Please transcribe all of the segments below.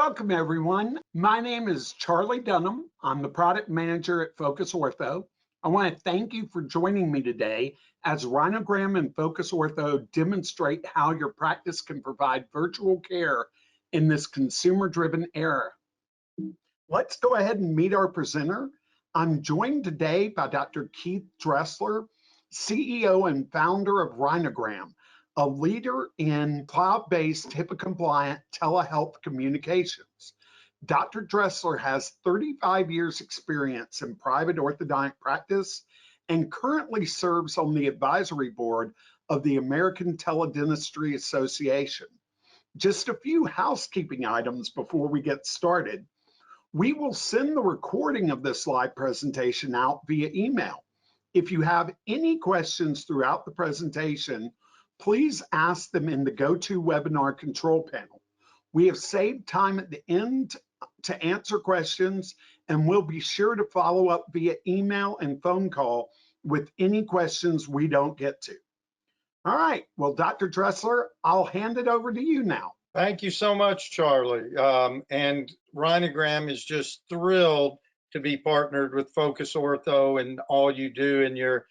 Welcome, everyone. My name is Charlie Dunham. I'm the product manager at Focus Ortho. I want to thank you for joining me today as Rhinogram and Focus Ortho demonstrate how your practice can provide virtual care in this consumer-driven era. Let's go ahead and meet our presenter. I'm joined today by Dr. Keith Dressler, CEO and founder of Rhinogram, a leader in cloud-based HIPAA-compliant telehealth communications. Dr. Dressler has 35 years experience in private orthodontic practice and currently serves on the advisory board of the American Teledentistry Association. Just a few housekeeping items before we get started. We will send the recording of this live presentation out via email. If you have any questions throughout the presentation, please ask them in the GoToWebinar control panel. We have saved time at the end to answer questions, and we'll be sure to follow up via email and phone call with any questions we don't get to. All right, well, Dr. Dressler, I'll hand it over to you now. Thank you so much, Charlie. And Rhinogram is just thrilled to be partnered with Focus Ortho and all you do in your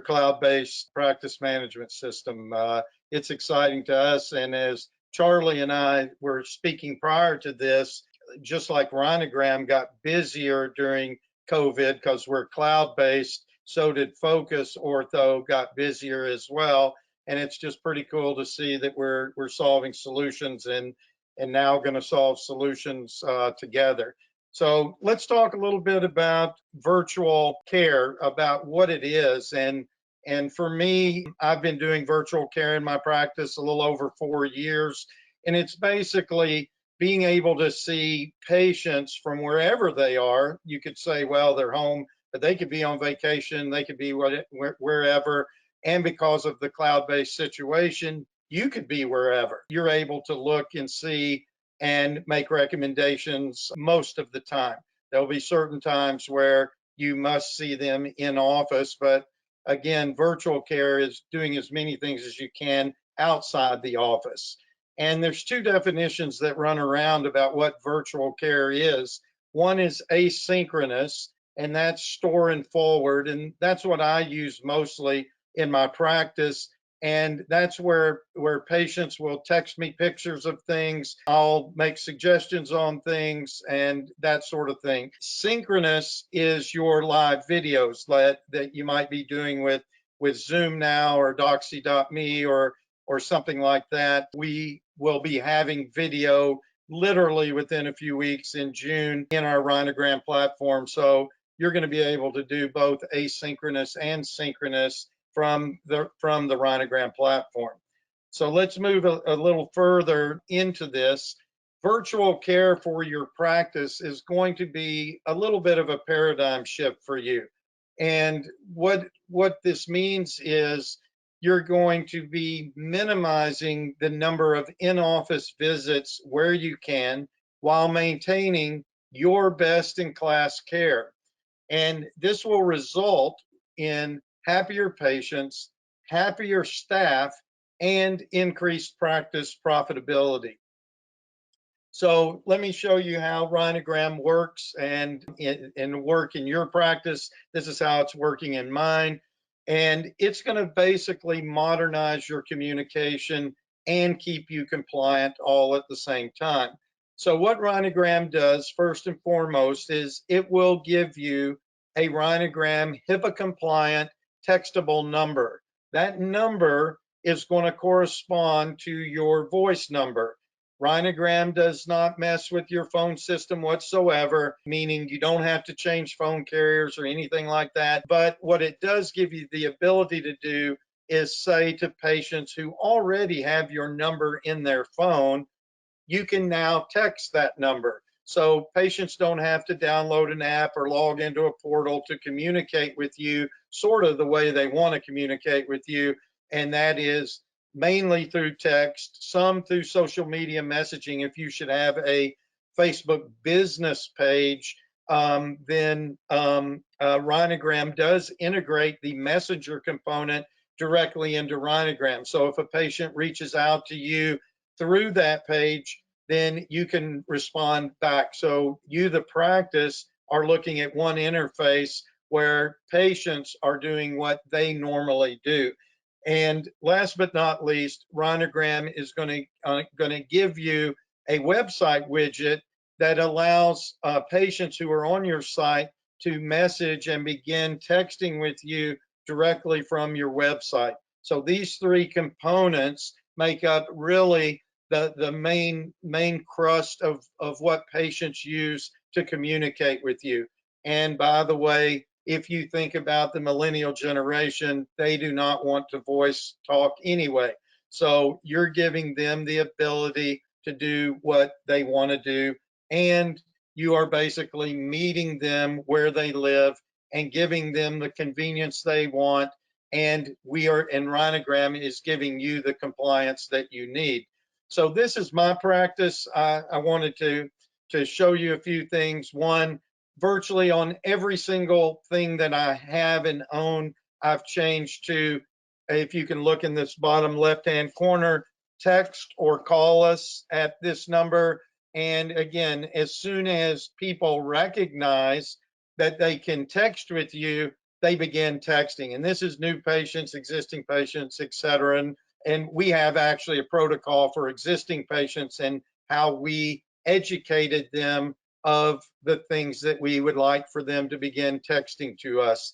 cloud-based practice management system. It's exciting to us. And as Charlie and I were speaking prior to this, just like Rhinogram got busier during COVID because we're cloud-based, so did Focus Ortho got busier as well. And it's just pretty cool to see that we're solving solutions and now going to solve solutions together. So let's talk a little bit about virtual care, about what it is. And for me, I've been doing virtual care in my practice a little over 4 years. And it's basically being able to see patients from wherever they are. You could say, well, they're home, but they could be on vacation, they could be wherever. And because of the cloud-based situation, you could be wherever. You're able to look and see and make recommendations most of the time. There'll be certain times where you must see them in office, but again, virtual care is doing as many things as you can outside the office. And there's two definitions that run around about what virtual care is. One is asynchronous, and that's store and forward, and that's what I use mostly in my practice. And that's where patients will text me pictures of things. I'll make suggestions on things and that sort of thing. Synchronous is your live videos that you might be doing with Zoom now or Doxy.me or something like that. We will be having video literally within a few weeks in June in our Rhinogram platform. So you're going to be able to do both asynchronous and synchronous from the Rhinogram platform. So let's move a little further into this. Virtual care for your practice is going to be a little bit of a paradigm shift for you. And what this means is you're going to be minimizing the number of in-office visits where you can while maintaining your best-in-class care. And this will result in happier patients, happier staff, and increased practice profitability. So let me show you how Rhinogram works and work in your practice. This is how it's working in mine. And it's going to basically modernize your communication and keep you compliant all at the same time. So what Rhinogram does, first and foremost, is it will give you a Rhinogram HIPAA compliant textable number. That number is going to correspond to your voice number. Rhinogram does not mess with your phone system whatsoever, meaning you don't have to change phone carriers or anything like that. But what it does give you the ability to do is say to patients who already have your number in their phone, you can now text that number. So patients don't have to download an app or log into a portal to communicate with you sort of the way they want to communicate with you, and that is mainly through text, some through social media messaging. If you should have a Facebook business page, then Rhinogram does integrate the messenger component directly into Rhinogram. So if a patient reaches out to you through that page, then you can respond back. So you, the practice, are looking at one interface where patients are doing what they normally do. And last but not least, Rhinogram is going to give you a website widget that allows patients who are on your site to message and begin texting with you directly from your website. So these three components make up really the main crust of what patients use to communicate with you. And by the way, if you think about the millennial generation, they do not want to voice talk anyway. So you're giving them the ability to do what they want to do, and you are basically meeting them where they live and giving them the convenience they want. And Rhinogram is giving you the compliance that you need. So this is my practice. I wanted to show you a few things. One, virtually on every single thing that I have and own, I've changed to, if you can look in this bottom left-hand corner, text or call us at this number. And again, as soon as people recognize that they can text with you, they begin texting. And this is new patients, existing patients, et cetera. And we have actually a protocol for existing patients and how we educated them of the things that we would like for them to begin texting to us.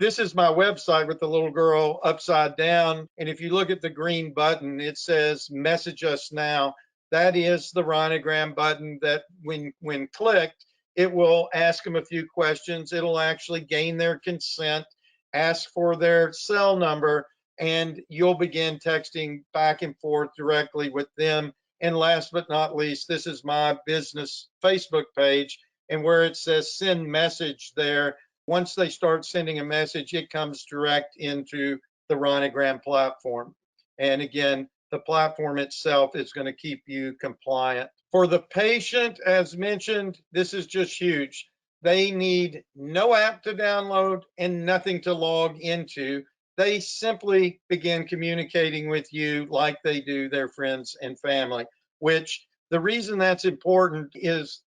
This is my website with the little girl upside down. And if you look at the green button, it says message us now. That is the Rhinogram button that when clicked, it will ask them a few questions. It'll actually gain their consent, ask for their cell number, and you'll begin texting back and forth directly with them. And last but not least, this is my business Facebook page, and where it says send message there, once they start sending a message, it comes direct into the Rhinogram platform. And again, the platform itself is going to keep you compliant. For the patient, as mentioned, this is just huge. They need no app to download and nothing to log into. They simply begin communicating with you like they do their friends and family, which the reason that's important is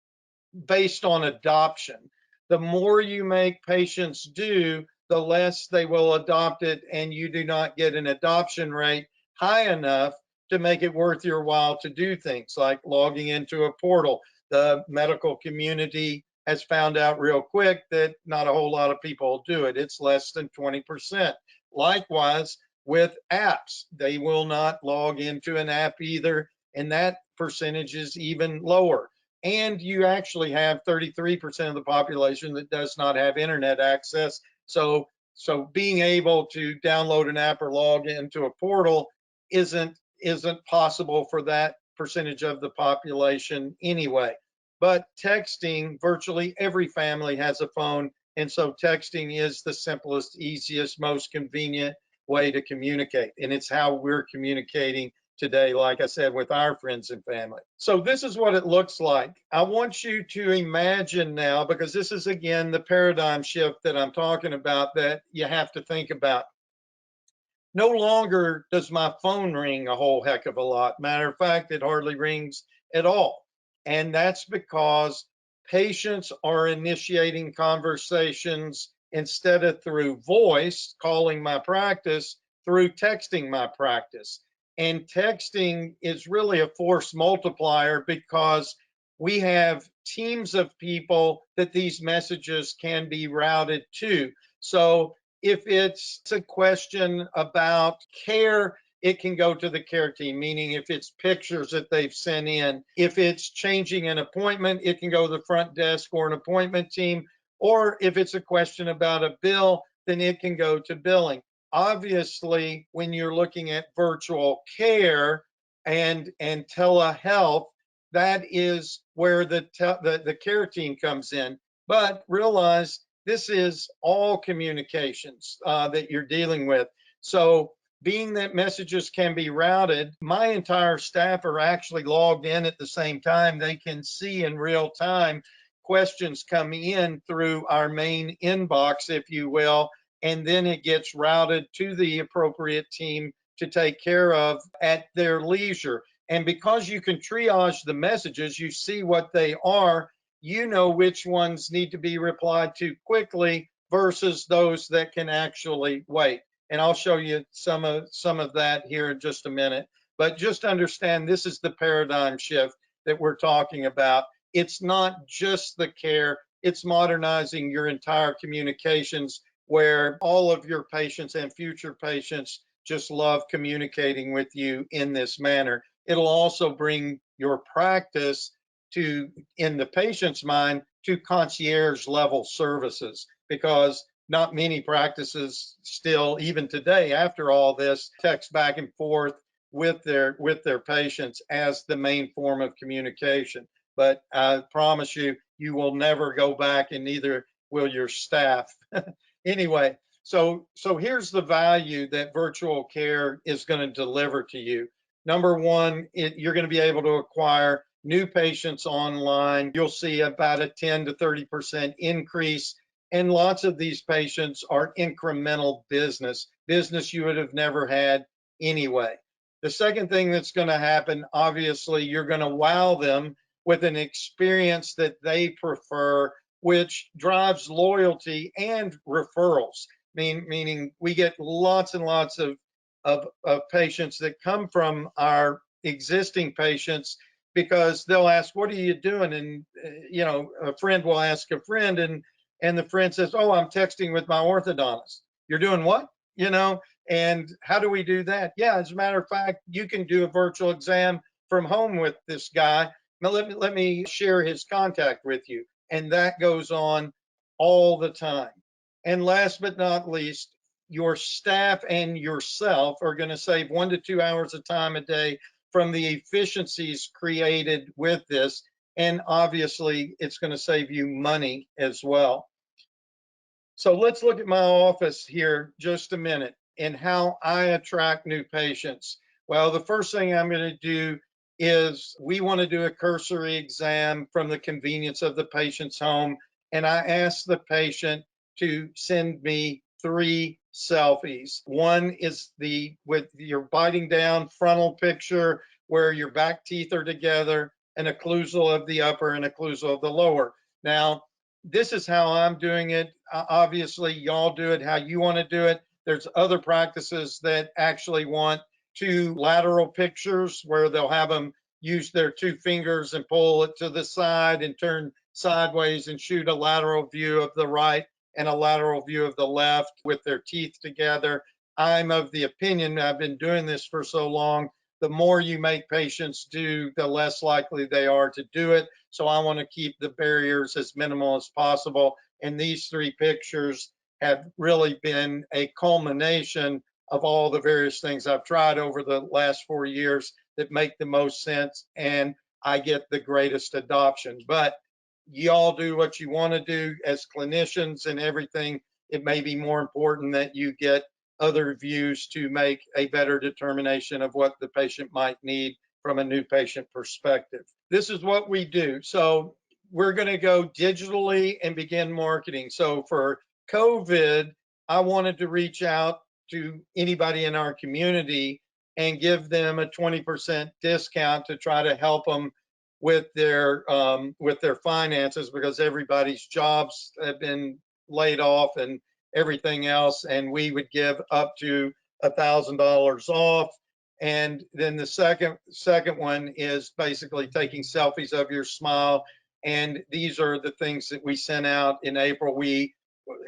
based on adoption. The more you make patients do, the less they will adopt it, and you do not get an adoption rate high enough to make it worth your while to do things like logging into a portal. The medical community has found out real quick that not a whole lot of people do it. It's less than 20%. Likewise, with apps, they will not log into an app either, and that percentage is even lower. And you actually have 33% of the population that does not have internet access. So being able to download an app or log into a portal isn't possible for that percentage of the population anyway. But texting, virtually every family has a phone, and so texting is the simplest, easiest, most convenient way to communicate. And it's how we're communicating today, like I said, with our friends and family. So this is what it looks like. I want you to imagine now, because this is, again, the paradigm shift that I'm talking about that you have to think about. No longer does my phone ring a whole heck of a lot. Matter of fact, it hardly rings at all. And that's because patients are initiating conversations instead of through voice, calling my practice, through texting my practice. And texting is really a force multiplier because we have teams of people that these messages can be routed to. So if it's a question about care, it can go to the care team, meaning if it's pictures that they've sent in. If it's changing an appointment, it can go to the front desk or an appointment team. Or if it's a question about a bill, then it can go to billing. Obviously, when you're looking at virtual care and telehealth, that is where the care team comes in. But realize this is all communications that you're dealing with. So being that messages can be routed, my entire staff are actually logged in at the same time. They can see in real time questions come in through our main inbox, if you will, and then it gets routed to the appropriate team to take care of at their leisure. And because you can triage the messages, you see what they are, you know which ones need to be replied to quickly versus those that can actually wait. And I'll show you some of that here in just a minute. But just understand, this is the paradigm shift that we're talking about. It's not just the care, it's modernizing your entire communications, where all of your patients and future patients just love communicating with you in this manner. It'll also bring your practice to, in the patient's mind, to concierge level services, because not many practices still, even today, after all this, text back and forth with their patients as the main form of communication. But I promise you, you will never go back, and neither will your staff. Anyway, so here's the value that virtual care is going to deliver to you. Number one, you're going to be able to acquire new patients online. You'll see about a 10 to 30% increase. And lots of these patients are incremental business you would have never had anyway. The second thing that's going to happen, obviously, you're going to wow them with an experience that they prefer, which drives loyalty and referrals. Meaning we get lots and lots of patients that come from our existing patients, because they'll ask, what are you doing? And a friend will ask a friend, and the friend says, oh, I'm texting with my orthodontist. You're doing what? And how do we do that? Yeah, as a matter of fact, you can do a virtual exam from home with this guy. Now let me share his contact with you. And that goes on all the time. And last but not least, your staff and yourself are going to save 1 to 2 hours of time a day from the efficiencies created with this. And obviously, it's going to save you money as well. So let's look at my office here just a minute and how I attract new patients. Well, the first thing I'm going to do is we want to do a cursory exam from the convenience of the patient's home. And I ask the patient to send me 3 selfies. One is with your biting down frontal picture where your back teeth are together, an occlusal of the upper and occlusal of the lower. Now, this is how I'm doing it. Obviously, y'all do it how you want to do it. There's other practices that actually want 2 lateral pictures where they'll have them use their 2 fingers and pull it to the side and turn sideways and shoot a lateral view of the right and a lateral view of the left with their teeth together. I'm of the opinion, I've been doing this for so long, the more you make patients do, the less likely they are to do it. So I want to keep the barriers as minimal as possible. And these 3 pictures have really been a culmination of all the various things I've tried over the last 4 years that make the most sense, and I get the greatest adoption. But y'all do what you want to do as clinicians and everything. It may be more important that you get other views to make a better determination of what the patient might need from a new patient perspective. This is what we do. So we're going to go digitally and begin marketing. So for COVID, I wanted to reach out to anybody in our community and give them a 20% discount to try to help them with their finances, because everybody's jobs have been laid off and everything else, and we would give up to $1,000 off. And then the second one is basically taking selfies of your smile. And these are the things that we sent out in April. We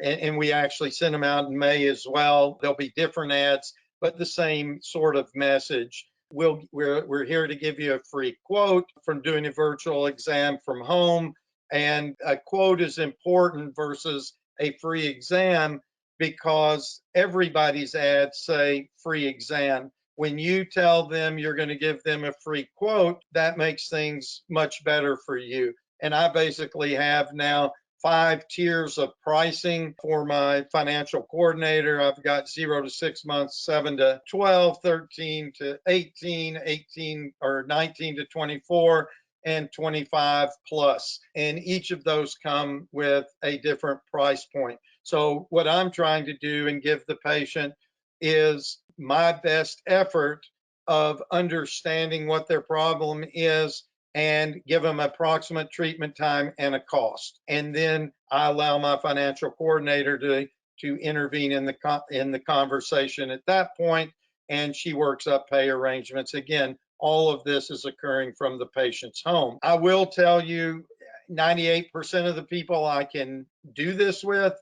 actually sent them out in May as well. There'll be different ads, but the same sort of message. We're here to give you a free quote from doing a virtual exam from home. And a quote is important versus a free exam, because everybody's ads say free exam. When you tell them you're going to give them a free quote, that makes things much better for you. And I basically have now 5 tiers of pricing for my financial coordinator. I've got 0 to 6 months, 7 to 12, 13 to 18, 18 or 19 to 24, and 25 plus. And each of those come with a different price point. So what I'm trying to do and give the patient is my best effort of understanding what their problem is and give them approximate treatment time and a cost. And then I allow my financial coordinator to intervene in the conversation at that point, and she works up pay arrangements. Again, all of this is occurring from the patient's home. I will tell you, 98% of the people I can do this with,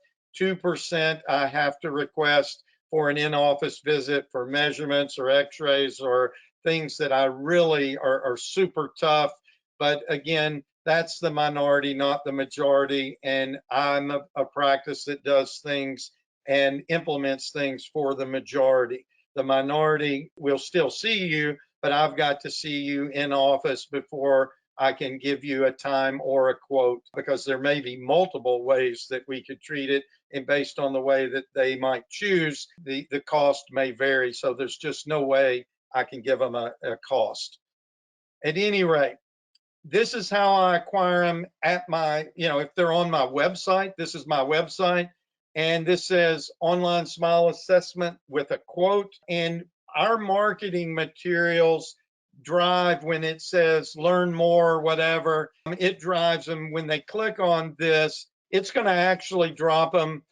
2% I have to request for an in-office visit for measurements or x-rays or things that I really are super tough. But again, that's the minority, not the majority. And I'm a practice that does things and implements things for the majority. The minority will still see you, but I've got to see you in office before I can give you a time or a quote, because there may be multiple ways that we could treat it. And based on the way that they might choose, the cost may vary. So there's just no way I can give them a cost. At any rate, this is how I acquire them at my, if they're on my website, this is my website. And this says online smile assessment with a quote. And our marketing materials drive when it says learn more, whatever, it drives them. When they click on this, it's going to actually drop them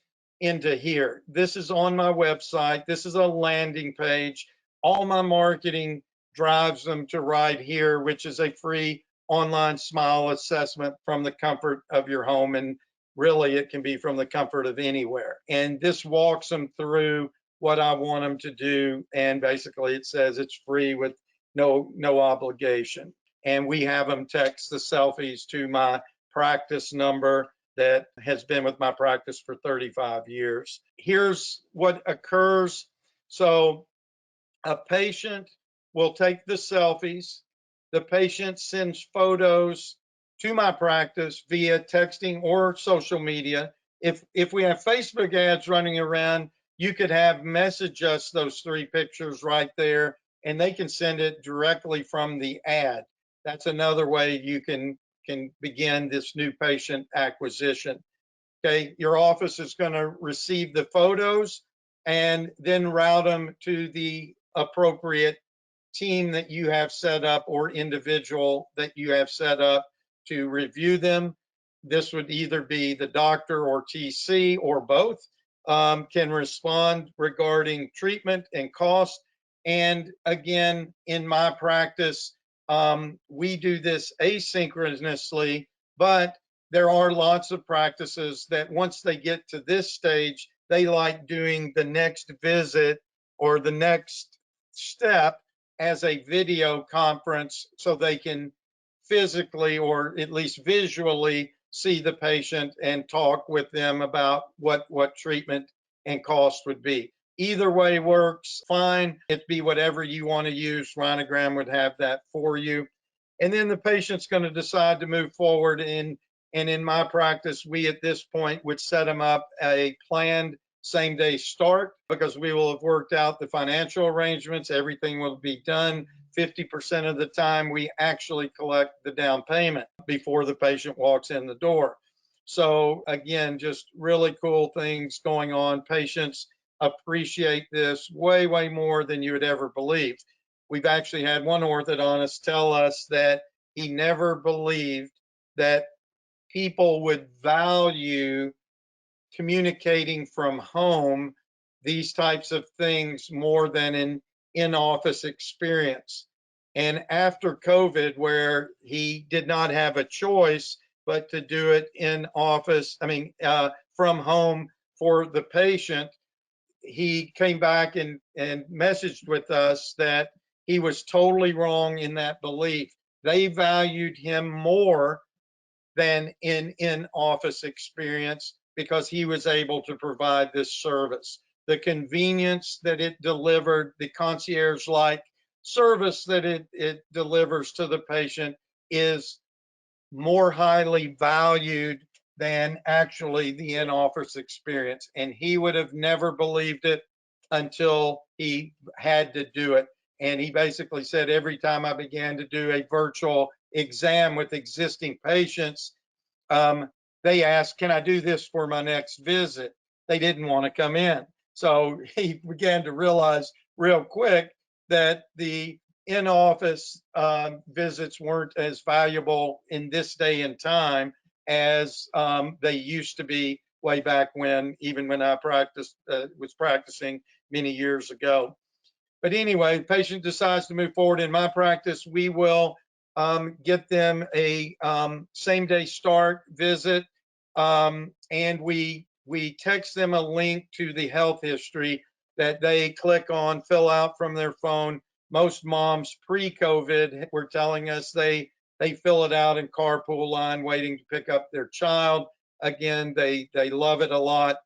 into here. This is on my website. This is a landing page. All my marketing drives them to right here, which is a free online smile assessment from the comfort of your home. And really, it can be from the comfort of anywhere. And this walks them through what I want them to do. And basically, it says it's free with no obligation. And we have them text the selfies to my practice number that has been with my practice for 35 years. Here's what occurs. So a patient will take the selfies. The patient sends photos to my practice via texting or social media. If we have Facebook ads running around, you could have message us those 3 pictures right there, and they can send it directly from the ad. That's another way you can begin this new patient acquisition. Okay, your office is going to receive the photos and then route them to the appropriate team that you have set up or individual that you have set up to review them. This would either be the doctor or TC or both, can respond regarding treatment and cost. And again, in my practice, we do this asynchronously, but there are lots of practices that once they get to this stage, they like doing the next visit or the next step as a video conference so they can physically or at least visually see the patient and talk with them about what treatment and cost would be. Either way works fine. It'd be whatever you want to use. Rhinogram would have that for you. And then the patient's going to decide to move forward. And in my practice, we at this point would set them up a planned same day start, because we will have worked out the financial arrangements. Everything will be done. 50% of the time, we actually collect the down payment before the patient walks in the door. So again, just really cool things going on. Patients appreciate this way, way more than you would ever believe. We've actually had one orthodontist tell us that he never believed that people would value communicating from home these types of things more than an in-office experience. And after COVID, where he did not have a choice but to do it in office, from home for the patient, he came back and messaged with us that he was totally wrong in that belief. They valued him more than in-office experience because he was able to provide this service. The convenience that it delivered, the concierge-like service that it delivers to the patient is more highly valued than actually the in-office experience. And he would have never believed it until he had to do it. And he basically said, every time I began to do a virtual exam with existing patients, they asked, can I do this for my next visit? They didn't want to come in. So he began to realize real quick that the in-office visits weren't as valuable in this day and time as they used to be way back when, even when I was practicing many years ago. But anyway, the patient decides to move forward in my practice, we will get them a same-day start visit, and we text them a link to the health history that they click on, fill out from their phone. Most moms pre-COVID were telling us they fill it out in carpool line waiting to pick up their child. Again, they love it a lot.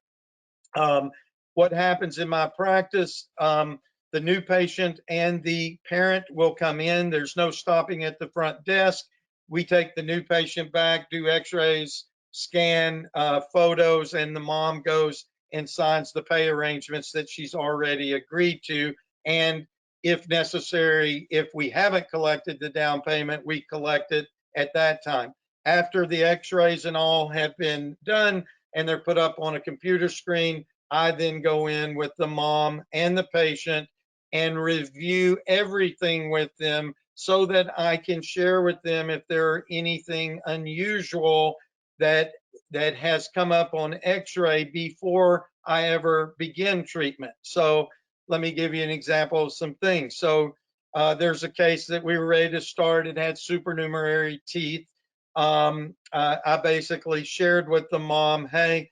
What happens in my practice, the new patient and the parent will come in. There's no stopping at the front desk. We take the new patient back, do x-rays, scan photos, and the mom goes and signs the pay arrangements that she's already agreed to. And if necessary, if we haven't collected the down payment, we collect it at that time. After the x-rays and all have been done and they're put up on a computer screen, I then go in with the mom and the patient and review everything with them so that I can share with them if there are anything unusual that has come up on x-ray before I ever begin treatment. So let me give you an example of some things. So there's a case that we were ready to start. It had supernumerary teeth. I basically shared with the mom, hey,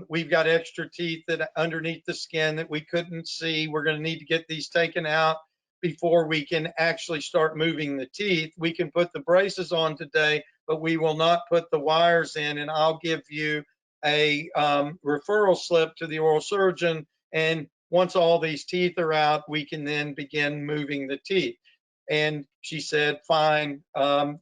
we've got extra teeth that underneath the skin that we couldn't see. We're going to need to get these taken out before we can actually start moving the teeth. We can put the braces on today, but we will not put the wires in, and I'll give you a referral slip to the oral surgeon, and once all these teeth are out, we can then begin moving the teeth. And she said, fine,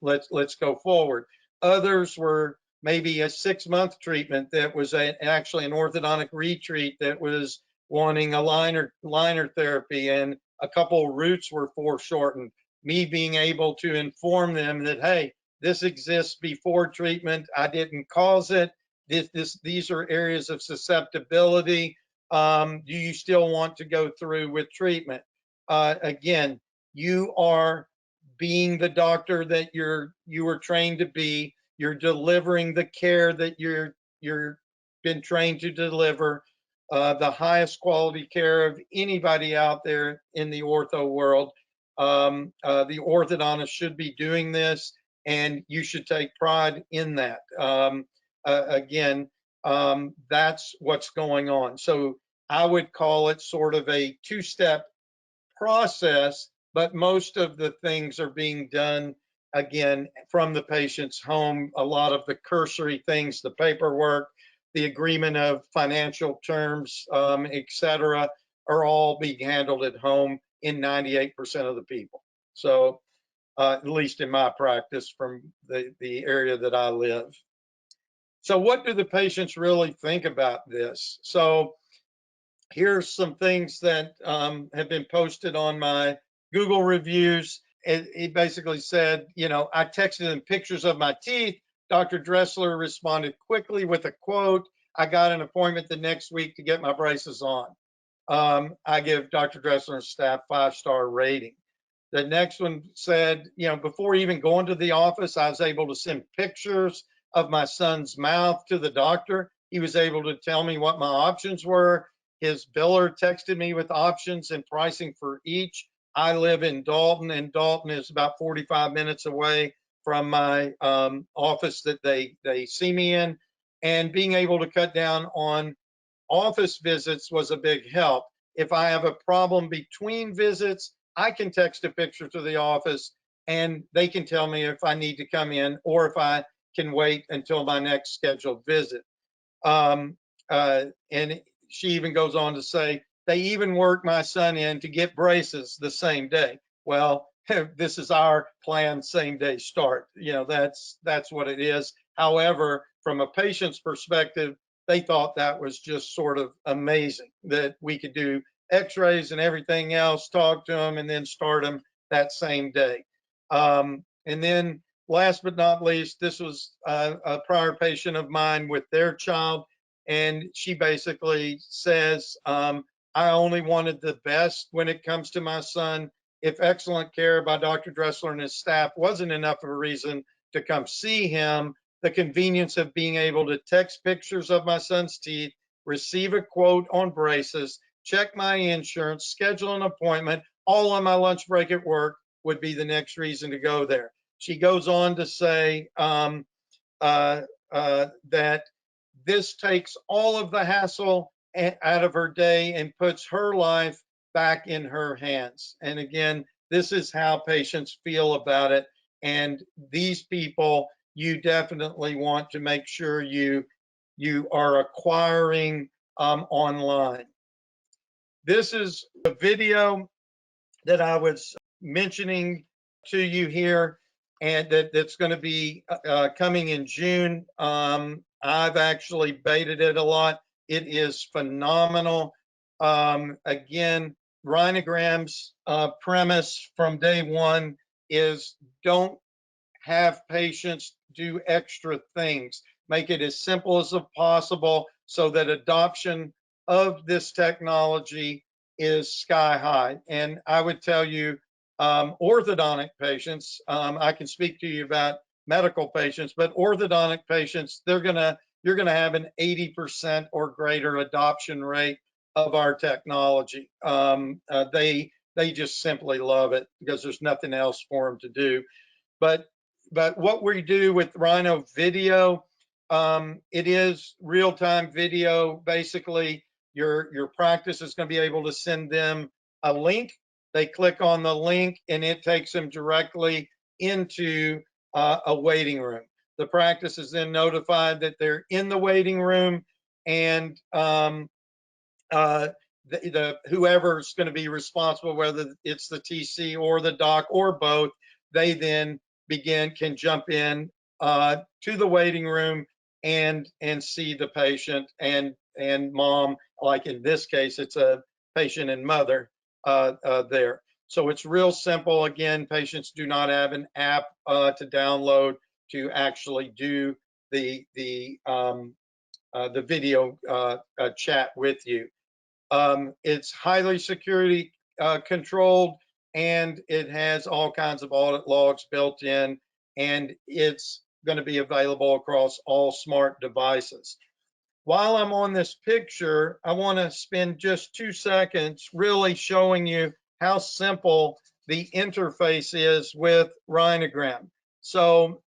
let's go forward. Others were maybe a 6-month treatment that was actually an orthodontic retreat that was wanting a liner therapy, and a couple roots were foreshortened. Me being able to inform them that, hey, this exists before treatment. I didn't cause it. These are areas of susceptibility. Do you still want to go through with treatment? Again, you are being the doctor that you were trained to be. You're delivering the care that you're been trained to deliver, the highest quality care of anybody out there in the ortho world. The orthodontist should be doing this, and you should take pride in that. Again, that's what's going on. So I would call it sort of a 2-step process, but most of the things are being done again from the patient's home. A lot of the cursory things, the paperwork, the agreement of financial terms, etc., are all being handled at home in 98% of the people. So at least in my practice from the area that I live. So what do the patients really think about this? So here's some things that have been posted on my Google reviews. It basically said, you know, I texted him pictures of my teeth. Dr. Dressler responded quickly with a quote. I got an appointment the next week to get my braces on. I give Dr. Dressler's staff 5-star rating. The next one said, you know, before even going to the office, I was able to send pictures of my son's mouth to the doctor. He was able to tell me what my options were. His biller texted me with options and pricing for each. I live in Dalton, and Dalton is about 45 minutes away from my office that they see me in. And being able to cut down on office visits was a big help. If I have a problem between visits, I can text a picture to the office and they can tell me if I need to come in or if I can wait until my next scheduled visit. And she even goes on to say, they even work my son in to get braces the same day. Well, this is our planned same day start. You know, that's what it is. However, from a patient's perspective, they thought that was just sort of amazing that we could do x-rays and everything else, talk to them, and then start them that same day. And then last but not least, this was a prior patient of mine with their child. And she basically says, I only wanted the best when it comes to my son. if excellent care by Dr. Dressler and his staff wasn't enough of a reason to come see him, the convenience of being able to text pictures of my son's teeth, receive a quote on braces, check my insurance, schedule an appointment, all on my lunch break at work would be the next reason to go there. She goes on to say that this takes all of the hassle out of her day and puts her life back in her hands. And again, this is how patients feel about it. And these people, you definitely want to make sure you are acquiring online. This is a video that I was mentioning to you here, and that's going to be coming in June. I've actually baited it a lot. It is phenomenal. Again, Rhinogram's premise from day one is don't have patients do extra things. Make it as simple as possible so that adoption of this technology is sky high. And I would tell you, orthodontic patients, I can speak to you about medical patients, but orthodontic patients, you're gonna have an 80% or greater adoption rate of our technology. They just simply love it because there's nothing else for them to do. But what we do with Rhino Video, it is real-time video. Basically, your practice is going to be able to send them a link. They click on the link, and it takes them directly into a waiting room. The practice is then notified that they're in the waiting room, and whoever's going to be responsible, whether it's the TC or the doc or both, they then can jump in to the waiting room and see the patient and mom. Like in this case, it's a patient and mother there. So it's real simple. Again, patients do not have an app to download to actually do the video chat with you. It's highly security controlled, and it has all kinds of audit logs built in, and it's going to be available across all smart devices. While I'm on this picture, I want to spend just 2 seconds really showing you how simple the interface is with Rhinogram. So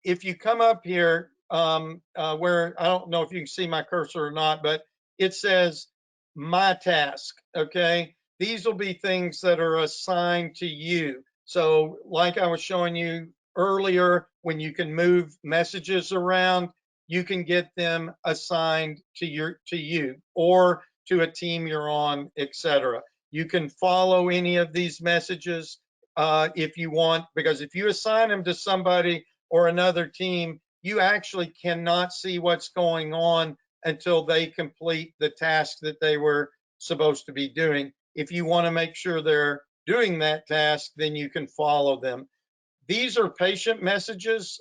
if you come up here, where I don't know if you can see my cursor or not, but it says my task, okay? These will be things that are assigned to you. So like I was showing you earlier, when you can move messages around, you can get them assigned to you or to a team you're on, etc. You can follow any of these messages if you want, because if you assign them to somebody or another team, you actually cannot see what's going on until they complete the task that they were supposed to be doing. If you want to make sure they're doing that task, then you can follow them. These are patient messages.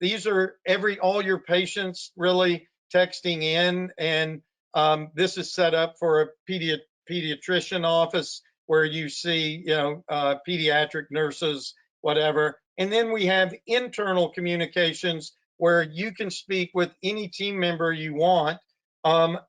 These are all your patients really texting in, and this is set up for a pediatrician office where you see, pediatric nurses, whatever. And then we have internal communications where you can speak with any team member you want,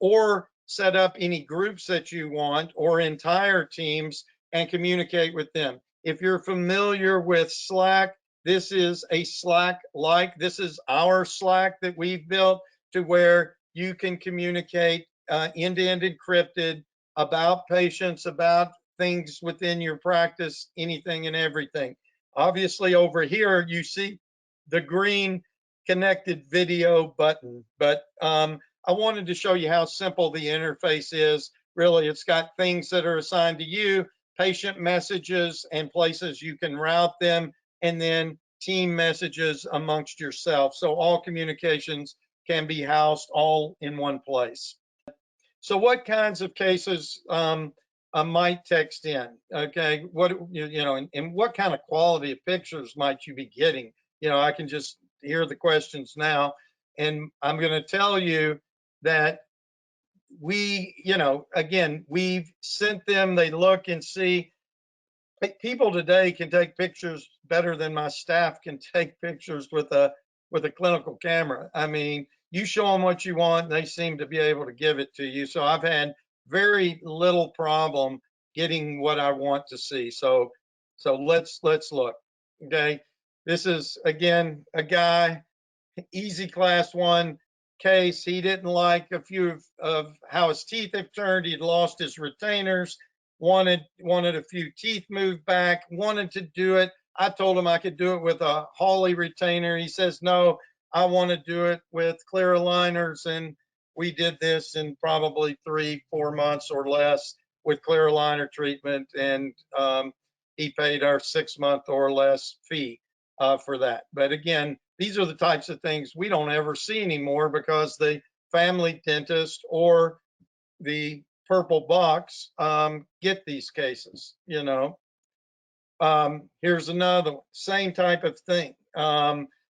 or set up any groups that you want or entire teams and communicate with them. If you're familiar with Slack, this is a Slack-like. This is our Slack that we've built to where you can communicate end-to-end encrypted about patients, about things within your practice, anything and everything. Obviously, over here, you see the green connected video button, but I wanted to show you how simple the interface is. Really, it's got things that are assigned to you, patient messages and places you can route them, and then team messages amongst yourself. So all communications can be housed all in one place. So what kinds of cases might text in? Okay, and what kind of quality of pictures might you be getting? I can just hear the questions now, and I'm going to tell you that again, we've sent them, they look and see. People today can take pictures better than my staff can take pictures with a clinical camera. I mean, you show them what you want, they seem to be able to give it to you. So I've had very little problem getting what I want to see. So let's look. Okay, this is again a guy, easy class 1 case. He didn't like a few of how his teeth have turned. He'd lost his retainers, wanted a few teeth moved back, wanted to do it. I told him I could do it with a Hawley retainer. He says, no, I want to do it with clear aligners. And we did this in probably 3-4 months or less with clear aligner treatment. And he paid our 6-month or less fee for that. But again, these are the types of things we don't ever see anymore because the family dentist or the purple box get these cases, you know. Here's another one, same type of thing.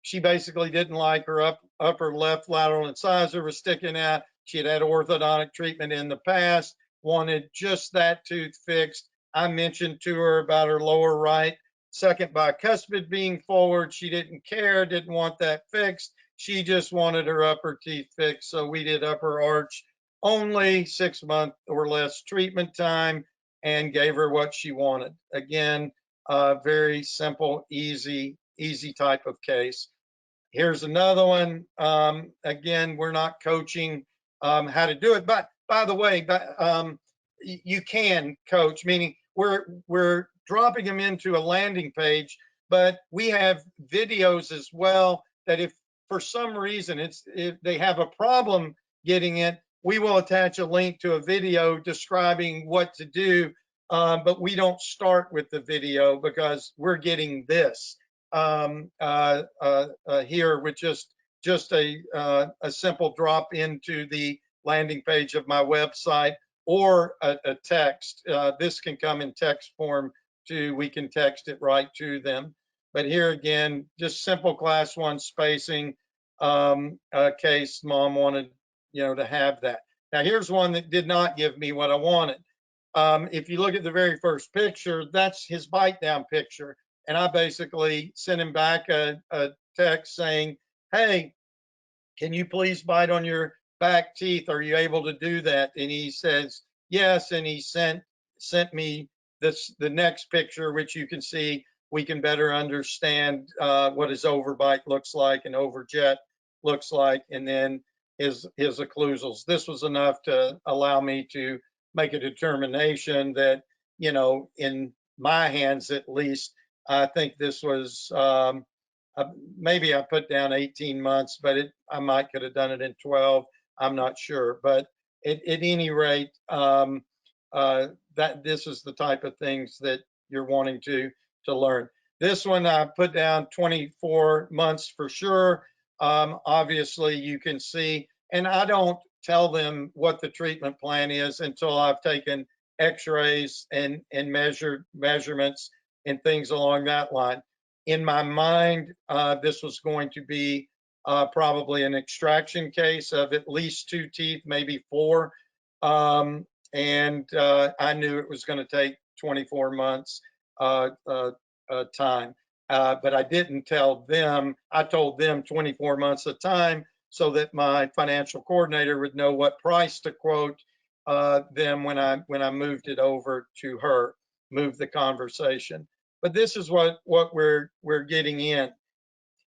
She basically didn't like her upper left lateral incisor was sticking out. She had had orthodontic treatment in the past, wanted just that tooth fixed. I mentioned to her about her lower right second bicuspid being forward. She didn't care, didn't want that fixed. She just wanted her upper teeth fixed. So we did upper arch only, 6-month or less treatment time, and gave her what she wanted. Again, very simple, easy type of case. Here's another one. Again, we're not coaching how to do it, but by the way, you can coach, meaning we're dropping them into a landing page, but we have videos as well that if for some reason if they have a problem getting it, we will attach a link to a video describing what to do. But we don't start with the video because we're getting this here with just a simple drop into the landing page of my website or a text. This can come in text form too. We can text it right to them. But here again, just simple class 1 spacing case. Mom wanted, you know, to have that. Now here's one that did not give me what I wanted. If you look at the very first picture, that's his bite down picture. And I basically sent him back a text saying, hey, can you please bite on your back teeth? Are you able to do that? And he says, yes. And he sent me the next picture, which you can see, we can better understand what his overbite looks like and overjet looks like, and then his occlusals. This was enough to allow me to make a determination that, you know, in my hands at least, I think this was maybe I put down 18 months, but I might could have done it in 12. I'm not sure. But at any rate, that this is the type of things that you're wanting to learn. This one I put down 24 months for sure. Obviously, you can see, and I don't tell them what the treatment plan is until I've taken X-rays and measurements and things along that line. In my mind, this was going to be probably an extraction case of at least 2 teeth, maybe 4. And I knew it was going to take 24 months time. But I didn't tell them. I told them 24 months of time so that my financial coordinator would know what price to quote them when I moved it over to her, moved the conversation. But this is what we're getting in,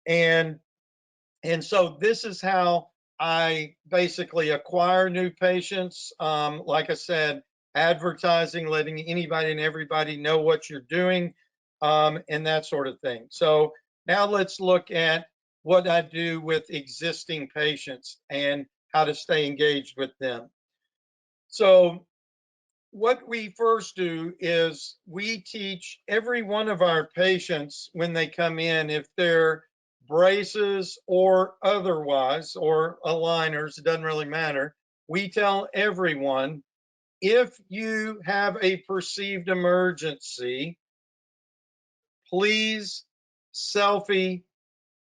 and so this is how I basically acquire new patients. Like I said, advertising, letting anybody and everybody know what you're doing, and that sort of thing. So now let's look at what I do with existing patients and how to stay engaged with them. So what we first do is we teach every one of our patients when they come in, if they're braces or otherwise, or aligners, it doesn't really matter. We tell everyone, if you have a perceived emergency, please selfie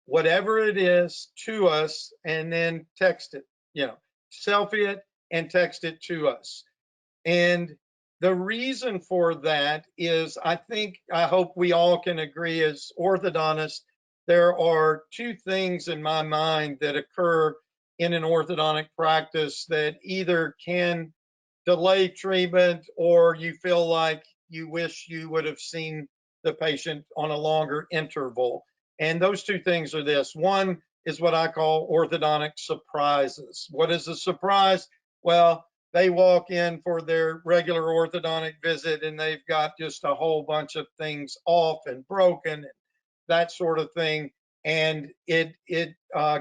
whatever it is to us and then text it, you know, selfie it and text it to us. And The reason for that is I hope we all can agree as orthodontists, there are two things in my mind that occur in an orthodontic practice that either can delay treatment or you feel like you wish you would have seen the patient on a longer interval. And those two things are this. One is what I call orthodontic surprises. What is a surprise? Well, they walk in for their regular orthodontic visit and they've got just a whole bunch of things off and broken, that sort of thing. And it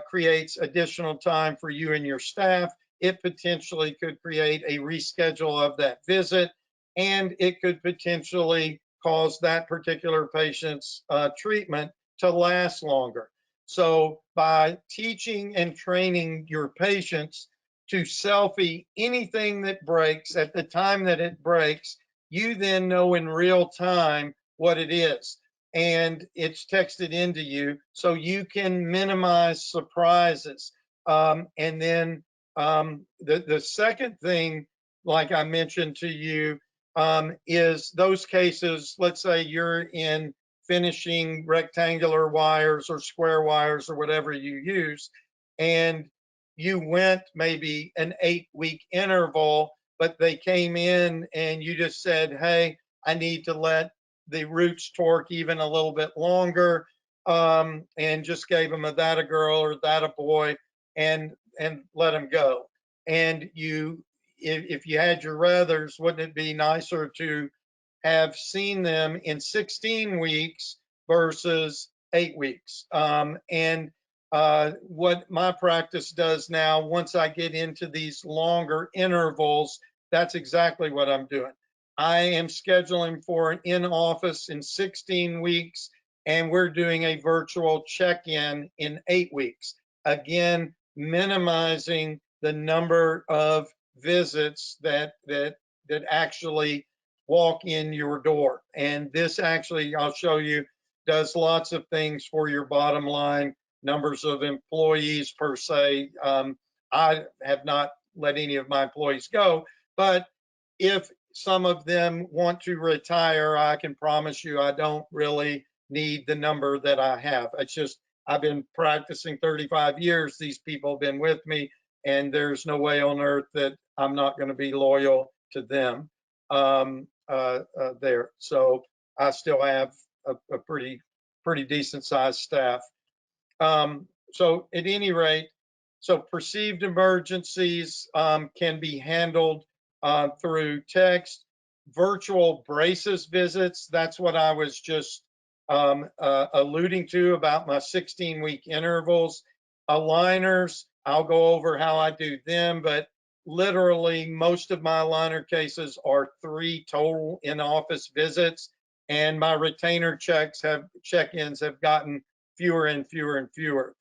creates additional time for you and your staff. It potentially could create a reschedule of that visit, and it could potentially cause that particular patient's treatment to last longer. So by teaching and training your patients to selfie anything that breaks at the time that it breaks, you then know in real time what it is. And it's texted into you so you can minimize surprises. And then the second thing, like I mentioned to you, is those cases, let's say you're in finishing rectangular wires or square wires or whatever you use, and you went maybe an 8-week interval, but they came in and you just said, hey, I need to let the roots torque even a little bit longer, and just gave them a that a girl or that a boy and let them go. And you, if you had your ruthers, wouldn't it be nicer to have seen them in 16 weeks versus 8 weeks? And what my practice does now, once I get into these longer intervals, that's exactly what I'm doing. I am scheduling for an in-office in 16 weeks, and we're doing a virtual check-in in 8 weeks. Again, minimizing the number of visits that actually walk in your door. And this actually, I'll show you, does lots of things for your bottom line, numbers of employees per se. I have not let any of my employees go, but if some of them want to retire, I can promise you I don't really need the number that I have. It's just, I've been practicing 35 years. These people have been with me, and there's no way on earth that I'm not going to be loyal to them there. So I still have a pretty decent sized staff. So at any rate, so perceived emergencies can be handled through text. Virtual braces visits, that's what I was just alluding to about my 16-week intervals. Aligners, I'll go over how I do them, but literally most of my aligner cases are 3 total in-office visits, and my retainer check-ins have gotten fewer and fewer and fewer.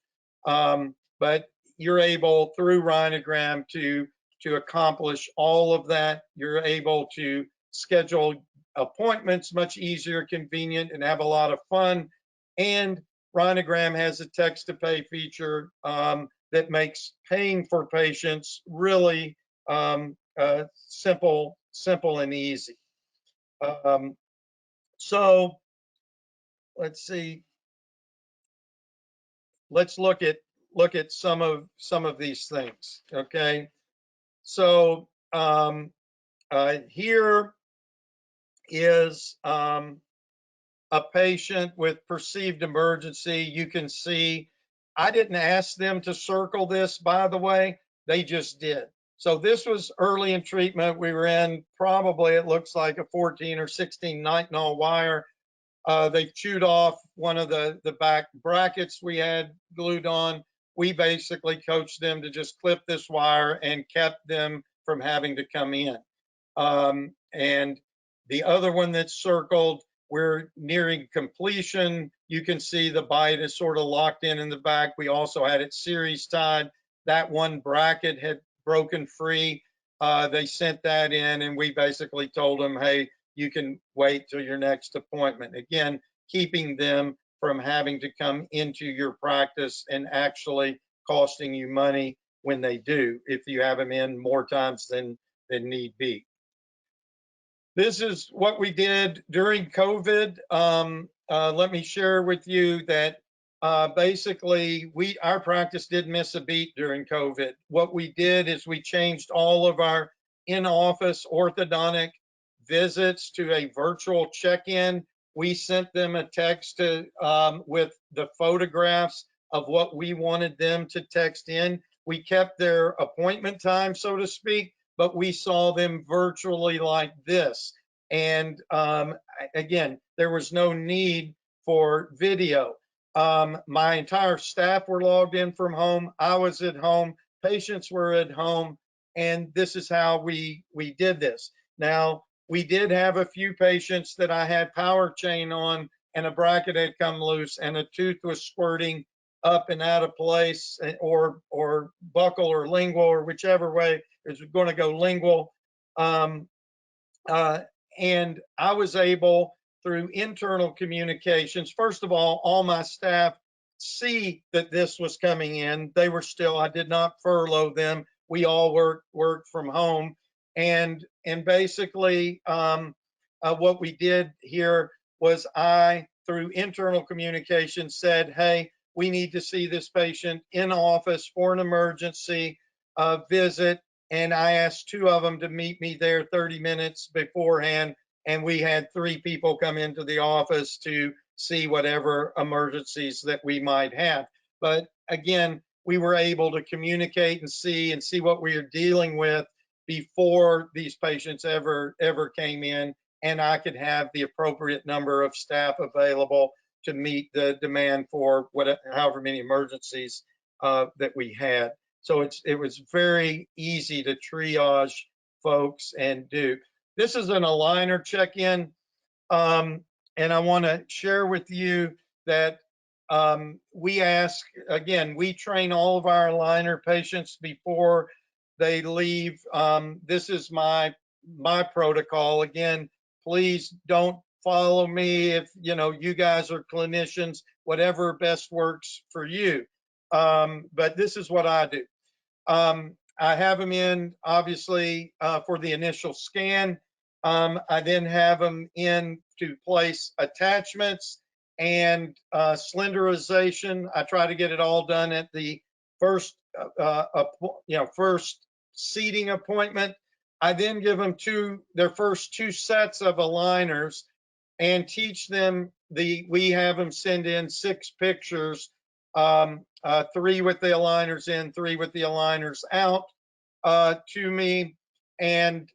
But you're able through Rhinogram to accomplish all of that. You're able to schedule appointments much easier, convenient, and have a lot of fun. And Rhinogram has a text to pay feature that makes paying for patients really simple and easy. So let's see. Let's look at some of these things. Okay. So here is a patient with perceived emergency. You can see I didn't ask them to circle this, by the way, they just did. So this was early in treatment. We were in probably, it looks like a 14 or 16 nitinol wire. They've chewed off one of the back brackets we had glued on. We basically coached them to just clip this wire and kept them from having to come in. And the other one that's circled, we're nearing completion. You can see the bite is sort of locked in the back. We also had it series tied. That one bracket had broken free. They sent that in, and we basically told them, hey, you can wait till your next appointment. Again, keeping them from having to come into your practice and actually costing you money when they do, if you have them in more times than need be. This is what we did during COVID. Let me share with you that basically our practice didn't miss a beat during COVID. What we did is we changed all of our in-office orthodontic visits to a virtual check-in. We sent them a text with the photographs of what we wanted them to text in. We kept their appointment time, so to speak, but we saw them virtually like this. And again, there was no need for video. My entire staff were logged in from home. I was at home. Patients were at home. And this is how we did this. Now, we did have a few patients that I had power chain on and a bracket had come loose and a tooth was squirting up and out of place, or buccal or lingual, or whichever way is going to go lingual. And I was able, through internal communications, first of all my staff see that this was coming in. They were still, I did not furlough them. We all worked from home. And basically what we did here was I, through internal communication, said, hey, we need to see this patient in office for an emergency visit. And I asked 2 of them to meet me there 30 minutes beforehand. And we had 3 people come into the office to see whatever emergencies that we might have. But again, we were able to communicate and see what we are dealing with before these patients ever came in, and I could have the appropriate number of staff available to meet the demand for however many emergencies that we had. So it was very easy to triage folks and do. This is an aligner check-in, and I want to share with you that we ask, again, we train all of our aligner patients before they leave. This is my protocol. Again, please don't follow me if you guys are clinicians, whatever best works for you. But this is what I do. I have them in, obviously, for the initial scan. I then have them in to place attachments and slenderization. I try to get it all done at the first seating appointment. I then give them their first 2 sets of aligners and teach them we have them send in 6 pictures, 3 with the aligners in, 3 with the aligners out to me. And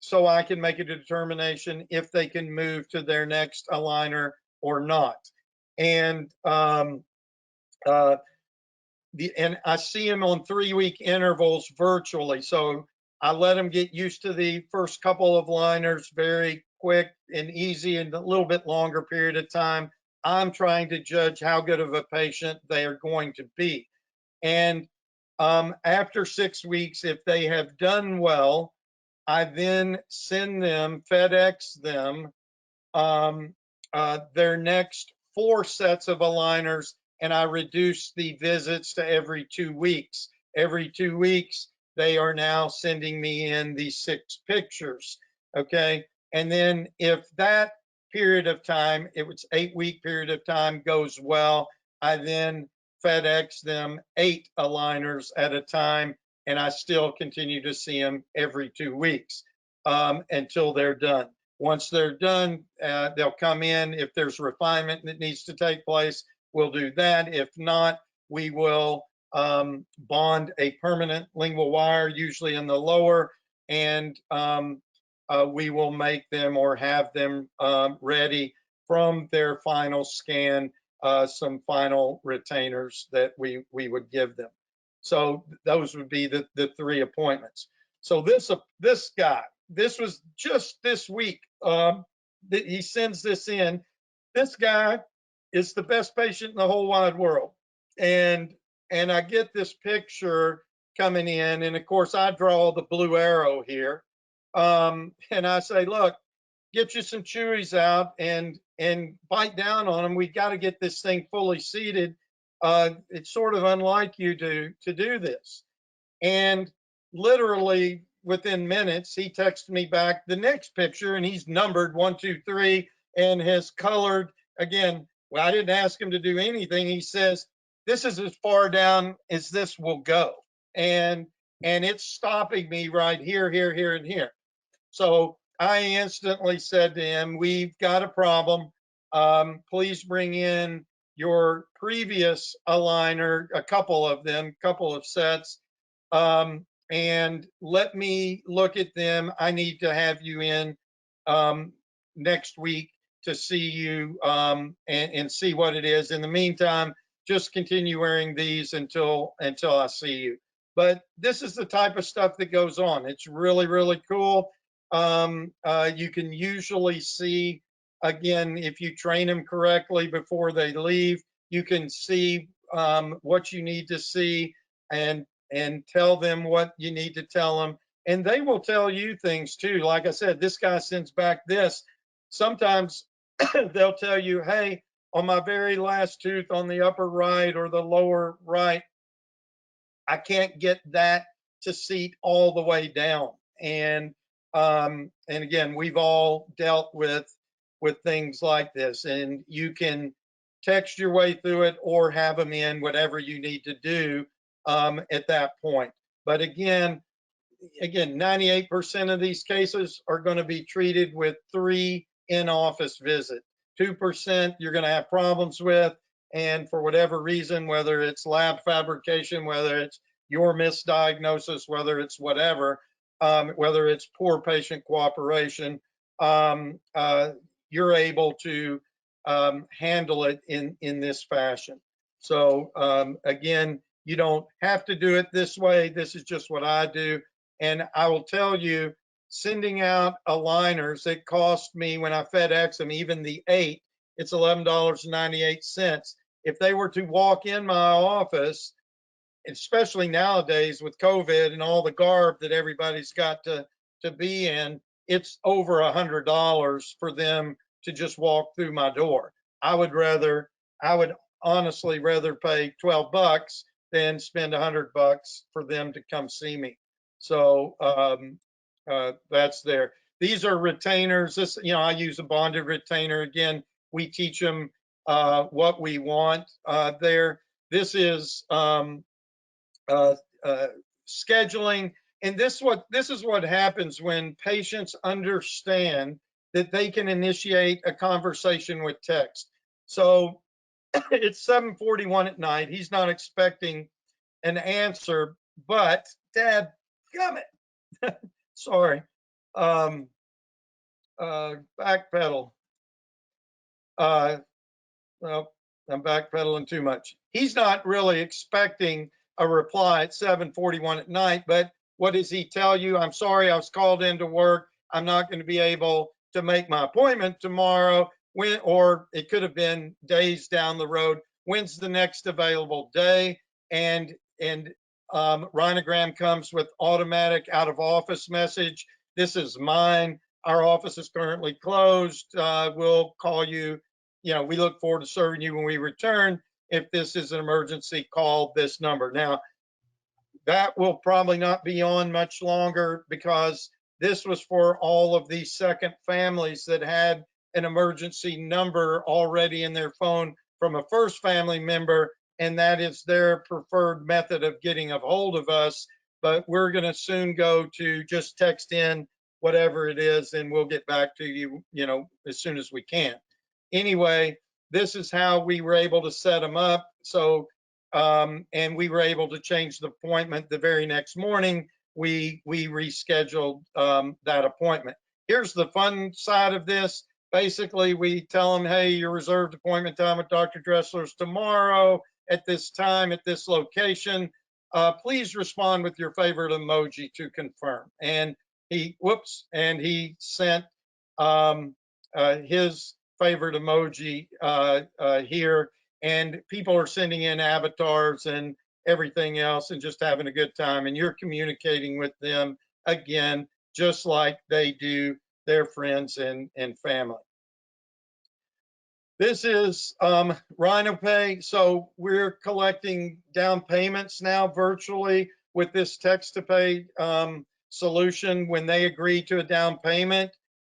so I can make a determination if they can move to their next aligner or not. And and I see them on 3-week intervals virtually. So I let them get used to the first couple of liners very quick and easy, and a little bit longer period of time. I'm trying to judge how good of a patient they are going to be. And after 6 weeks, if they have done well, I then send them, FedEx them, their next 4 sets of aligners, and I reduce the visits to every 2 weeks. Every 2 weeks, they are now sending me in these 6 pictures, okay? And then if that period of time, it was 8-week period of time, goes well, I then FedEx them 8 aligners at a time, and I still continue to see them every 2 weeks until they're done. Once they're done, they'll come in. If there's refinement that needs to take place, we'll do that. If not, we will bond a permanent lingual wire, usually in the lower, and we will make them or have them ready from their final scan, some final retainers that we would give them. So those would be the 3 appointments. So this guy, this was just this week. He sends this in. This guy is the best patient in the whole wide world. And I get this picture coming in, and of course I draw the blue arrow here. And I say, look, get you some chewies out and bite down on them. We got to get this thing fully seated. It's sort of unlike you to do this. And literally within minutes, he texted me back the next picture, and he's numbered 1, 2, 3, and has colored again. Well, I didn't ask him to do anything. He says, this is as far down as this will go. And it's stopping me right here, here, here, and here. So I instantly said to him, we've got a problem. Please bring in your previous aligner, a couple of them, couple of sets, and let me look at them. I need to have you in next week to see you and see what it is. In the meantime, just continue wearing these until I see you. But this is the type of stuff that goes on. It's really, really cool. You can usually see, again, if you train them correctly before they leave, you can see what you need to see and tell them what you need to tell them. And they will tell you things too. Like I said, this guy sends back this. Sometimes they'll tell you, hey, on my very last tooth on the upper right or the lower right, I can't get that to seat all the way down. And again, we've all dealt with things like this, and you can text your way through it or have them in, whatever you need to do at that point. But again, 98% of these cases are going to be treated with 3 in-office visits. 2% you're going to have problems with, and for whatever reason, whether it's lab fabrication, whether it's your misdiagnosis, whether it's whatever, whether it's poor patient cooperation, you're able to handle it in this fashion. So again, you don't have to do it this way. This is just what I do. And I will tell you, sending out aligners, it cost me, when I FedEx them, even the 8, it's $11.98. If they were to walk in my office, especially nowadays with COVID and all the garb that everybody's got to be in, it's over $100 for them to just walk through my door. I would honestly rather pay 12 bucks than spend $100 for them to come see me. So that's there. These are retainers. This, I use a bonded retainer. Again, we teach them what we want there. This is scheduling, and this is what happens when patients understand that they can initiate a conversation with text. So it's 7:41 at night. He's not expecting an answer, but Dad, gummit. Sorry. Backpedal. Well, I'm backpedaling too much. He's not really expecting a reply at 7:41 at night, but what does he tell you? I'm sorry, I was called into work. I'm not going to be able to make my appointment tomorrow. Or it could have been days down the road. When's the next available day? And Rhinogram comes with automatic out of office message. This is mine. Our office is currently closed. We'll call you. We look forward to serving you when we return. If this is an emergency, call this number. Now, that will probably not be on much longer, because this was for all of these second families that had an emergency number already in their phone from a first family member, and that is their preferred method of getting a hold of us. But we're going to soon go to just text in whatever it is, and we'll get back to you, as soon as we can. Anyway, this is how we were able to set them up. So, and we were able to change the appointment the very next morning. We rescheduled that appointment. Here's the fun side of this. Basically, we tell them, hey, your reserved appointment time with Dr. Dressler's tomorrow at this time, at this location. Please respond with your favorite emoji to confirm. And he sent his favorite emoji here, and people are sending in avatars and everything else and just having a good time. And you're communicating with them, again, just like they do their friends and family. This is RhinoPay. So we're collecting down payments now virtually with this text to pay solution. When they agree to a down payment,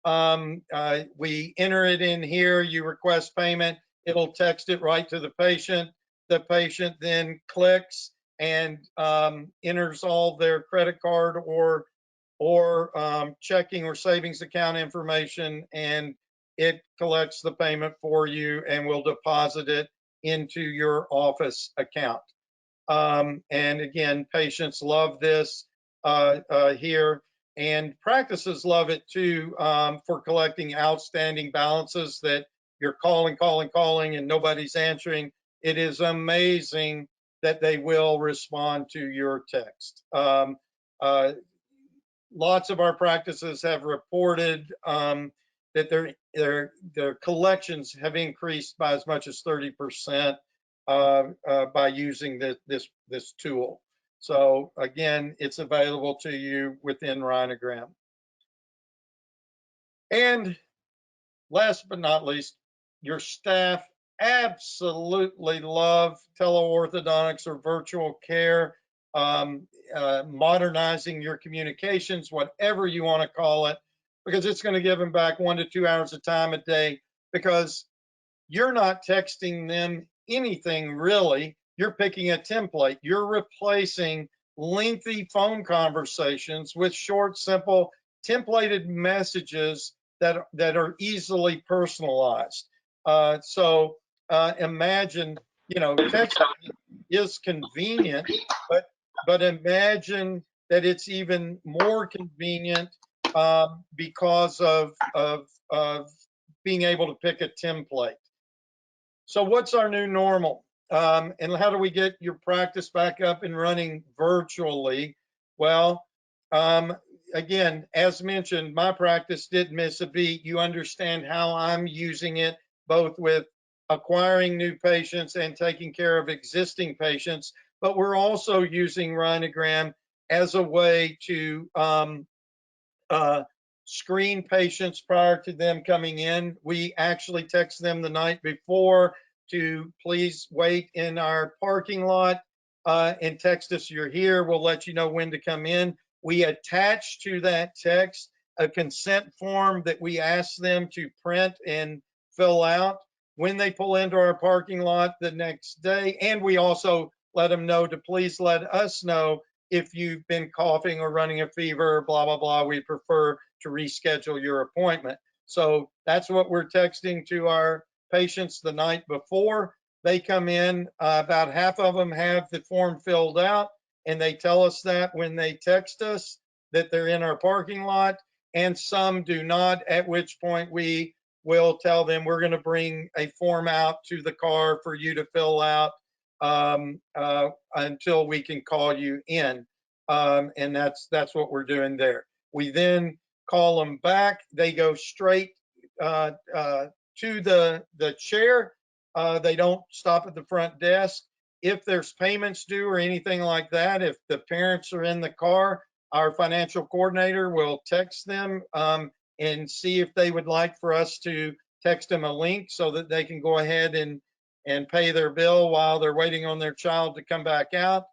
we enter it in here. You request payment. It'll text it right to the patient. The patient then clicks and enters all their credit card or checking or savings account information, and it collects the payment for you and will deposit it into your office account. And again, patients love this here, and practices love it too, for collecting outstanding balances that you're calling, and nobody's answering. It is amazing that they will respond to your text. Lots of our practices have reported that their collections have increased by as much as 30% by using this tool. So again, it's available to you within Rhinogram. And last but not least, your staff absolutely love teleorthodontics or virtual care, modernizing your communications, whatever you want to call it, because it's going to give them back 1 to 2 hours of time a day, because you're not texting them anything really. You're picking a template. You're replacing lengthy phone conversations with short, simple, templated messages that are easily personalized. So imagine, texting is convenient, but imagine that it's even more convenient because of being able to pick a template. So what's our new normal? And how do we get your practice back up and running virtually? Well, again, as mentioned, my practice didn't miss a beat. You understand how I'm using it, both with acquiring new patients and taking care of existing patients. But we're also using Rhinogram as a way to screen patients prior to them coming in. We actually text them the night before to please wait in our parking lot and text us you're here. We'll let you know when to come in. We attach to that text a consent form that we ask them to print and fill out when they pull into our parking lot the next day. And we also let them know to please let us know if you've been coughing or running a fever, blah, blah, blah. We prefer to reschedule your appointment. So that's what we're texting to our patients the night before. They come in, about half of them have the form filled out, and they tell us that when they text us that they're in our parking lot, and some do not, at which point we will tell them we're going to bring a form out to the car for you to fill out until we can call you in. And that's what we're doing there. We then call them back. They go straight to the chair. They don't stop at the front desk. If there's payments due or anything like that, if the parents are in the car, our financial coordinator will text them and see if they would like for us to text them a link so that they can go ahead and pay their bill while they're waiting on their child to come back out.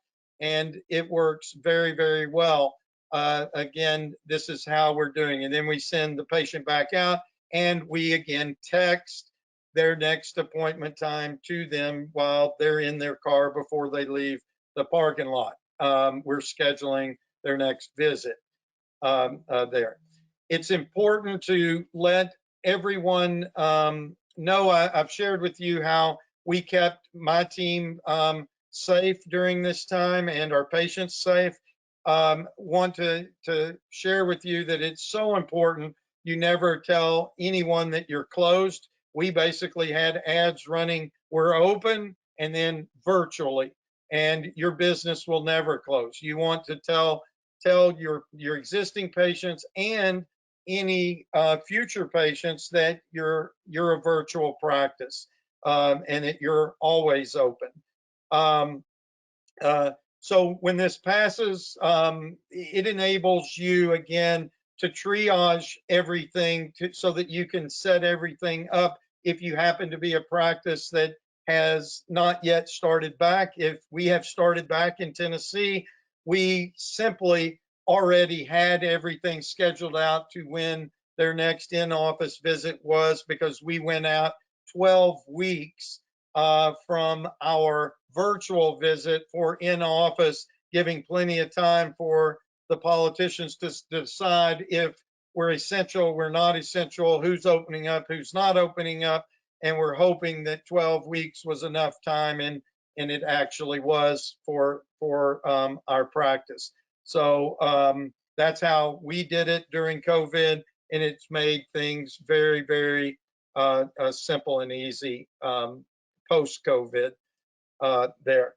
And it works very, very well. Again, this is how we're doing. And then we send the patient back out, and we again text their next appointment time to them while they're in their car before they leave the parking lot. We're scheduling their next visit there. It's important to let everyone know. I've shared with you how we kept my team safe during this time and our patients safe. Want to share with you that it's so important you never tell anyone that you're closed. We basically had ads running, we're open, and then virtually, and your business will never close. You want to tell your existing patients and any future patients that you're a virtual practice and that you're always open. So when this passes, it enables you again to triage everything so that you can set everything up if you happen to be a practice that has not yet started back. If we have started back in Tennessee, we simply already had everything scheduled out to when their next in-office visit was, because we went out 12 weeks from our virtual visit for in-office, giving plenty of time for the politicians to decide if we're essential, we're not essential, who's opening up, who's not opening up. And we're hoping that 12 weeks was enough time, and it actually was for our practice. So that's how we did it during COVID, and it's made things very, very simple and easy post-COVID there.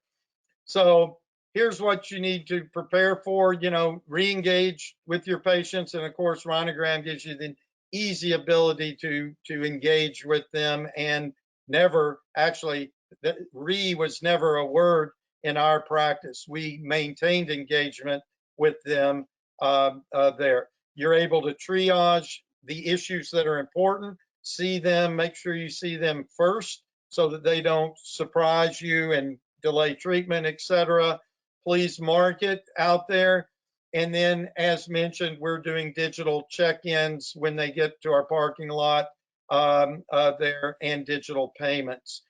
So here's what you need to prepare for, re-engage with your patients. And of course, Rhinogram gives you the easy ability to engage with them, and never actually, was never a word in our practice. We maintained engagement with them there. You're able to triage the issues that are important, see them, make sure you see them first so that they don't surprise you and delay treatment, etc. Please mark it out there. And then, as mentioned, we're doing digital check-ins when they get to our parking lot there, and digital payments.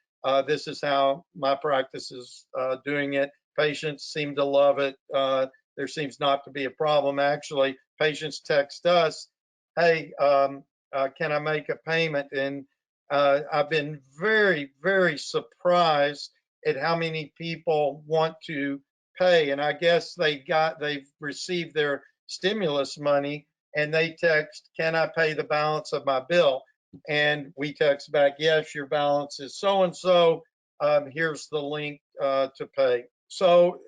This is how my practice is doing it. Patients seem to love it. There seems not to be a problem. Actually, patients text us, hey, can I make a payment? And I've been very, very surprised at how many people want to pay. And I guess they've received their stimulus money, and they text, can I pay the balance of my bill? And we text back, yes, your balance is so-and-so. Here's the link to pay. So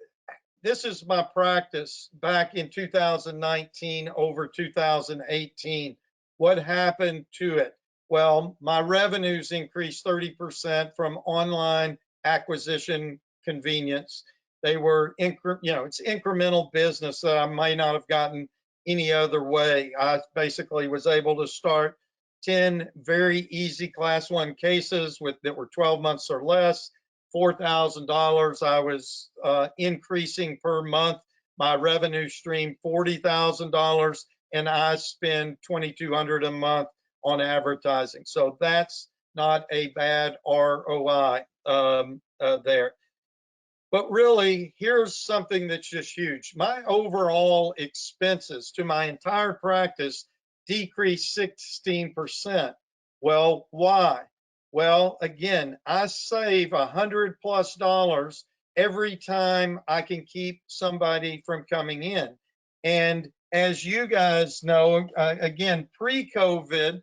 this is my practice back in 2019 over 2018. What happened to it? Well, my revenues increased 30% from online acquisition convenience. They were, it's incremental business that I may not have gotten any other way. I basically was able to start 10 very easy class 1 cases that were 12 months or less. $4,000 I was increasing per month. My revenue stream $40,000, and I spend $2,200 a month on advertising. So that's not a bad ROI there. But really, here's something that's just huge. My overall expenses to my entire practice decreased 16%. Well, why? Well, again, I save $100+ every time I can keep somebody from coming in. And as you guys know, again, pre-COVID,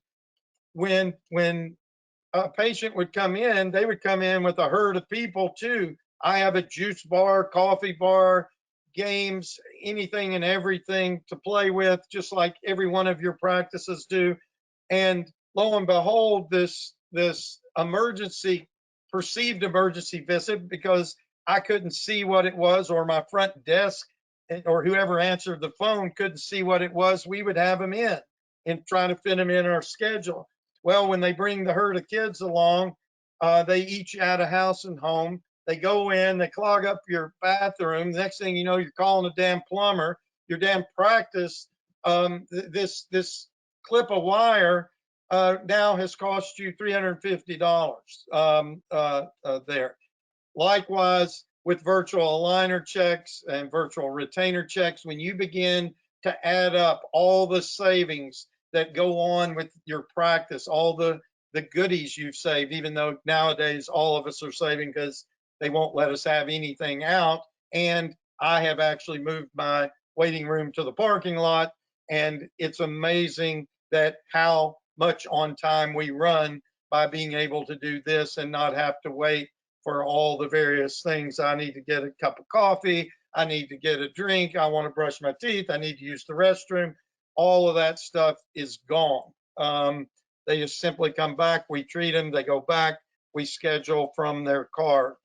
when a patient would come in, they would come in with a herd of people too. I have a juice bar, coffee bar, games, anything and everything to play with, just like every one of your practices do. And lo and behold, this perceived emergency visit, because I couldn't see what it was, or my front desk or whoever answered the phone couldn't see what it was, we would have them in and try to fit them in our schedule. Well, when they bring the herd of kids along, they each add a house and home. They go in, they clog up your bathroom. The next thing you know, you're calling a damn plumber. Your damn practice, this clip of wire now has cost you $350 there. Likewise, with virtual aligner checks and virtual retainer checks, when you begin to add up all the savings that go on with your practice, all the goodies you've saved, even though nowadays all of us are saving because they won't let us have anything out. And I have actually moved my waiting room to the parking lot, and it's amazing that how much on time we run by being able to do this and not have to wait for all the various things. I need to get a cup of coffee, I need to get a drink, I want to brush my teeth, I need to use the restroom. All of that stuff is gone. They just simply come back, we treat them, they go back, we schedule from their car,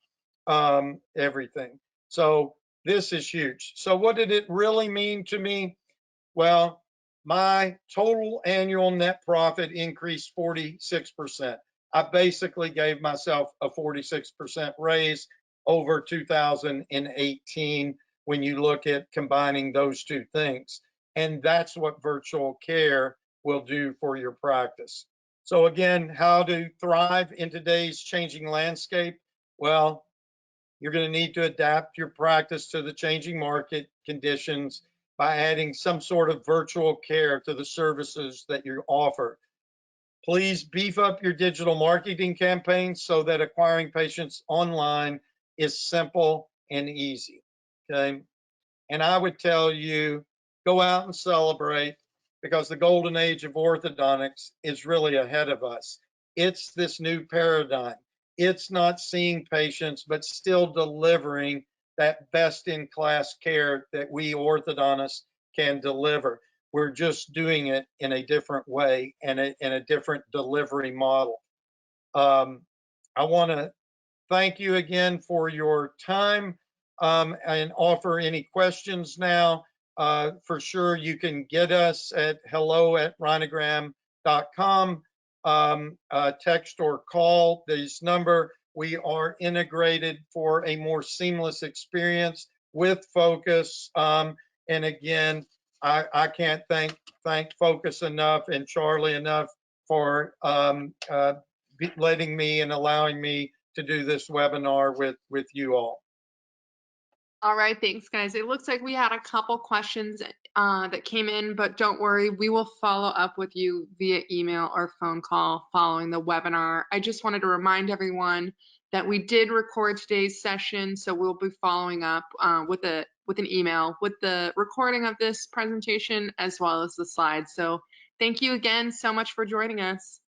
everything. So this is huge. So what did it really mean to me? Well, my total annual net profit increased 46%. I basically gave myself a 46% raise over 2018 when you look at combining those two things. And that's what virtual care will do for your practice. So again, how to thrive in today's changing landscape? Well, you're going to need to adapt your practice to the changing market conditions by adding some sort of virtual care to the services that you offer. Please beef up your digital marketing campaigns so that acquiring patients online is simple and easy. Okay. And I would tell you, go out and celebrate, because the golden age of orthodontics is really ahead of us. It's this new paradigm. It's not seeing patients, but still delivering that best in class care that we orthodontists can deliver. We're just doing it in a different way and in a different delivery model. I want to thank you again for your time, and offer any questions now. For sure, you can get us at hello@rhinogram.com, text or call this number. We are integrated for a more seamless experience with Focus. And again, I can't thank Focus enough and Charlie enough for letting me and allowing me to do this webinar with you all. All right, thanks guys. It looks like we had a couple questions that came in, but don't worry, we will follow up with you via email or phone call following the webinar. I just wanted to remind everyone that we did record today's session, so we'll be following up with an email with the recording of this presentation as well as the slides. So thank you again so much for joining us.